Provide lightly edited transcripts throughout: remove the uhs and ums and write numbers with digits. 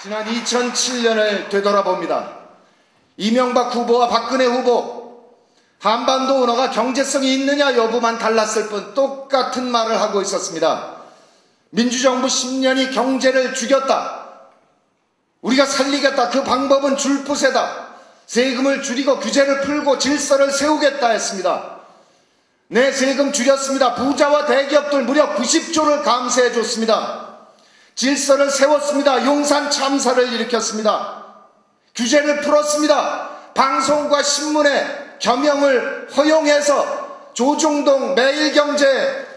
지난 2007년을 되돌아봅니다. 이명박 후보와 박근혜 후보, 한반도 언어가 경제성이 있느냐 여부만 달랐을 뿐 똑같은 말을 하고 있었습니다. 민주정부 10년이 경제를 죽였다. 우리가 살리겠다. 그 방법은 줄푸세다. 세금을 줄이고 규제를 풀고 질서를 세우겠다 했습니다. 네, 세금 줄였습니다. 부자와 대기업들 무려 90조를 감세해 줬습니다. 질서를 세웠습니다. 용산 참사를 일으켰습니다. 규제를 풀었습니다. 방송과 신문에 겸용을 허용해서 조중동 매일경제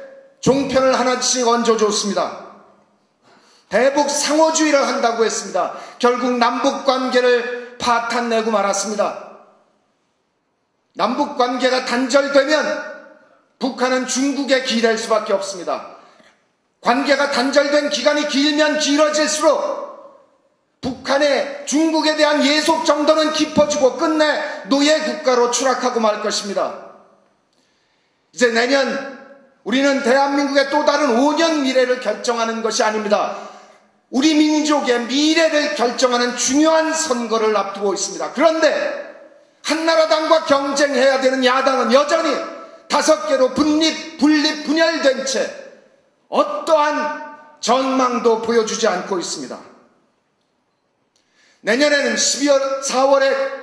종편을 하나씩 얹어줬습니다. 대북 상호주의를 한다고 했습니다. 결국 남북관계를 파탄내고 말았습니다. 남북관계가 단절되면 북한은 중국에 기댈 수밖에 없습니다. 관계가 단절된 기간이 길면 길어질수록 북한의 중국에 대한 예속 정도는 깊어지고 끝내 노예 국가로 추락하고 말 것입니다. 이제 내년 우리는 대한민국의 또 다른 5년 미래를 결정하는 것이 아닙니다. 우리 민족의 미래를 결정하는 중요한 선거를 앞두고 있습니다. 그런데 한나라당과 경쟁해야 되는 야당은 여전히 5개로 분열된 채 어떠한 전망도 보여주지 않고 있습니다. 내년에는 12월에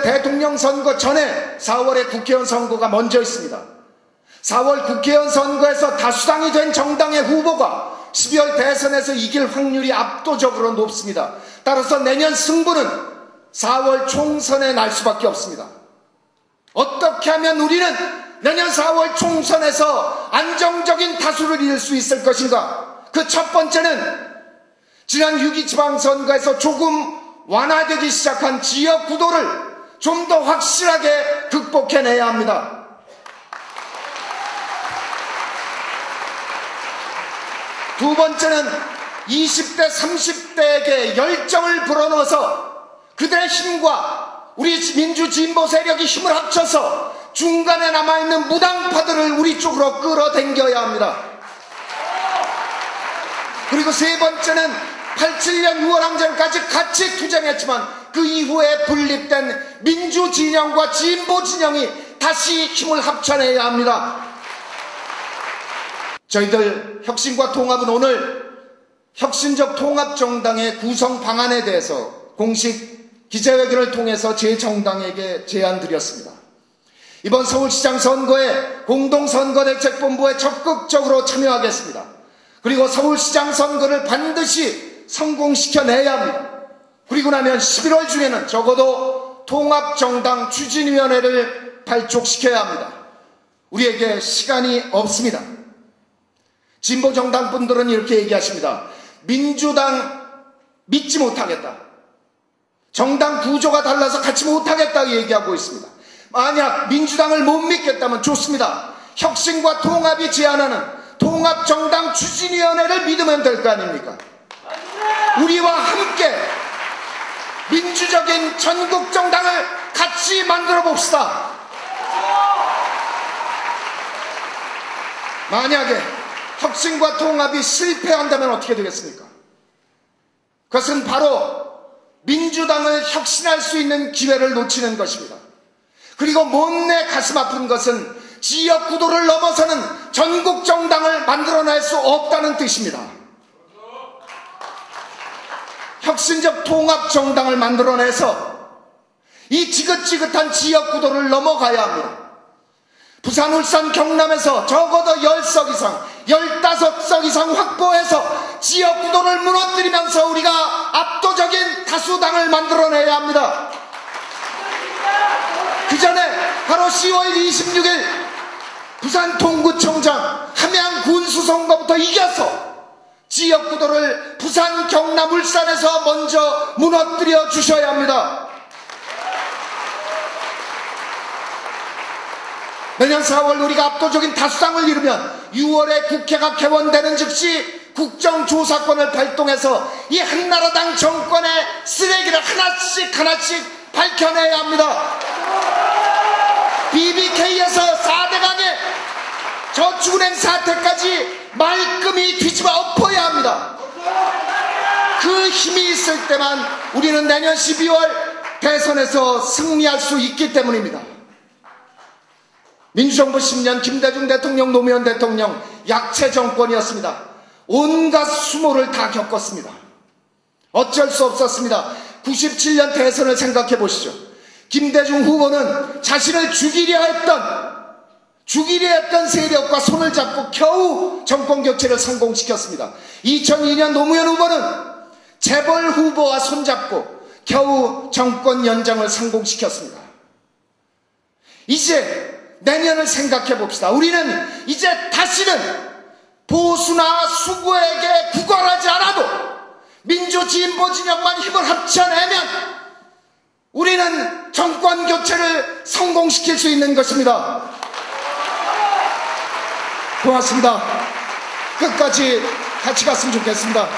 대통령 선거 전에 4월에 국회의원 선거가 먼저 있습니다. 4월 국회의원 선거에서 다수당이 된 정당의 후보가 12월 대선에서 이길 확률이 압도적으로 높습니다. 따라서 내년 승부는 4월 총선에 날 수밖에 없습니다. 어떻게 하면 우리는 내년 4월 총선에서 안정적인 다수를 이룰 수 있을 것인가? 그 첫 번째는 지난 6.2 지방선거에서 조금 완화되기 시작한 지역 구도를 좀 더 확실하게 극복해내야 합니다. 두 번째는 20대, 30대에게 열정을 불어넣어서 그들의 힘과 우리 민주진보 세력이 힘을 합쳐서 중간에 남아있는 무당파들을 우리 쪽으로 끌어당겨야 합니다. 그리고 세 번째는 87년 6월 항쟁까지 같이 투쟁했지만 그 이후에 분립된 민주진영과 진보진영이 다시 힘을 합쳐내야 합니다. 저희들 혁신과 통합은 오늘 혁신적 통합정당의 구성 방안에 대해서 공식 기자회견을 통해서 제 정당에게 제안드렸습니다. 이번 서울시장 선거에 공동선거대책본부에 적극적으로 참여하겠습니다. 그리고 서울시장 선거를 반드시 성공시켜내야 합니다. 그리고 나면 11월 중에는 적어도 통합정당 추진위원회를 발족시켜야 합니다. 우리에게 시간이 없습니다. 진보정당 분들은 이렇게 얘기하십니다. 민주당 믿지 못하겠다. 정당 구조가 달라서 같이 못하겠다고 얘기하고 있습니다. 만약 민주당을 못 믿겠다면 좋습니다. 혁신과 통합이 제안하는 통합정당 추진위원회를 믿으면 될 거 아닙니까? 우리와 함께 민주적인 전국정당을 같이 만들어 봅시다. 만약에 혁신과 통합이 실패한다면 어떻게 되겠습니까? 그것은 바로 민주당을 혁신할 수 있는 기회를 놓치는 것입니다. 그리고 못내 가슴 아픈 것은 지역 구도를 넘어서는 전국 정당을 만들어낼 수 없다는 뜻입니다. 혁신적 통합 정당을 만들어내서 이 지긋지긋한 지역 구도를 넘어가야 합니다. 부산, 울산, 경남에서 적어도 10석 이상, 15석 이상 확보해서 지역 구도를 무너뜨리면서 우리가 압도적인 다수당을 만들어내야 합니다. 그 전에 바로 10월 26일 부산 동구청장 함양 군수선거부터 이겨서 지역 구도를 부산, 경남, 울산에서 먼저 무너뜨려 주셔야 합니다. 내년 4월 우리가 압도적인 다수당을 이루면 6월에 국회가 개원되는 즉시 국정조사권을 발동해서 이 한나라당 정권의 쓰레기를 하나씩 밝혀내야 합니다. BBK에서 4대강의 저축은행 사태까지 말끔히 뒤집어 엎어야 합니다. 그 힘이 있을 때만 우리는 내년 12월 대선에서 승리할 수 있기 때문입니다. 민주정부 10년 김대중 대통령, 노무현 대통령 약체 정권이었습니다. 온갖 수모를 다 겪었습니다. 어쩔 수 없었습니다. 97년 대선을 생각해 보시죠. 김대중 후보는 자신을 죽이려 했던 세력과 손을 잡고 겨우 정권 교체를 성공시켰습니다. 2002년 노무현 후보는 재벌 후보와 손잡고 겨우 정권 연장을 성공시켰습니다. 이제 내년을 생각해 봅시다. 우리는 이제 다시는 보수나 수구에게 구걸하지 않아도 민주진보 진영만 힘을 합쳐내면 우리는 정권 교체를 성공시킬 수 있는 것입니다. 고맙습니다. 끝까지 같이 갔으면 좋겠습니다.